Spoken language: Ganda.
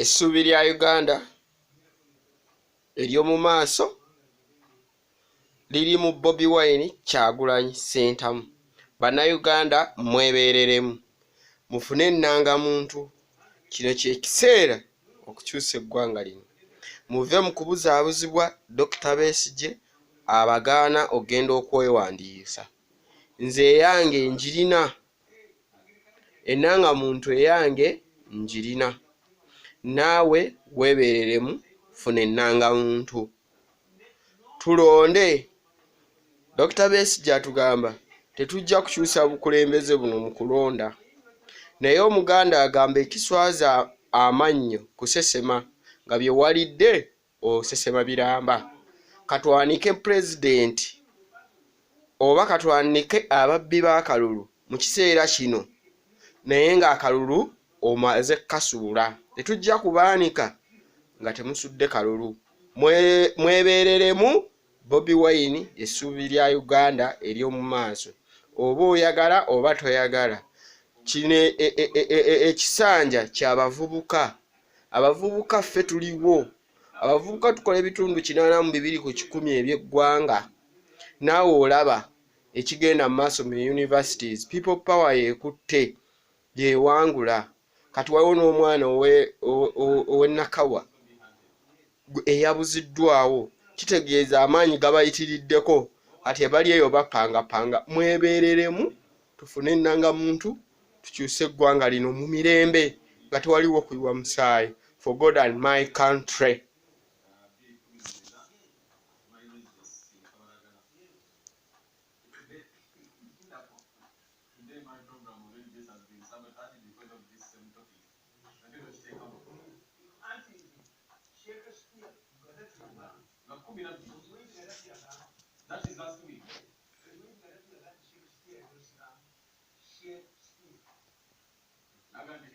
Essuubi lya Uganda ery'omu maaso liri mu Bobi Wine Kyagulanyi Ssentamu. Bannayuganda mwebeereremu, mufune ennangamuntu. Kino kye kiseera okukyusa eggwanga lino. Muve mu kubuzaabuzibwa Dr. Besigye abagaana ogenda okwewandiisa. Nze eyange njirina, ennangamuntu eyange njirina. Naawe weebeereremu, funa ennangamuntu. Tulonde. Dr. Besigye atugamba tetujja kukyusa bukulembeze buno mu kulonda. Naye Omuganda agamba ekiswaza amannyo kusesema, nga bye walidde osesema biramba. Katwanike pulezidenti oba katwanike ababbi b'akalulu mu kiseera kino, naye ng'akalulu omaze kasuula. Tetujja kubaanika nga temusudde kalulu. Mwebeereremu. Bobi Wine essuubi lya Uganda ery'omu maaso. Oba oyagala oba toyagala. Kino ekisanja ky'abavubuka. Abavubuka ffe tuliwo. Abavubuka tukola ebitundu 82 ku 100 eby'eggwanga. Naawe olaba ekigenda mu maaso mu universities. People power yeekutte, yewangula. Kati waliwo n'omwana owe Nakawa eyabuziddwawo. Kitegeeza amaanyi gabayitiriddeko, kati ebali eyo bapangapanga. Mwebeereremu, tufune ennangamuntu, tukyuse eggwanga lino mu mirembe nga tewaliwo kuyiwa musaayi. For God and my country. That is last week.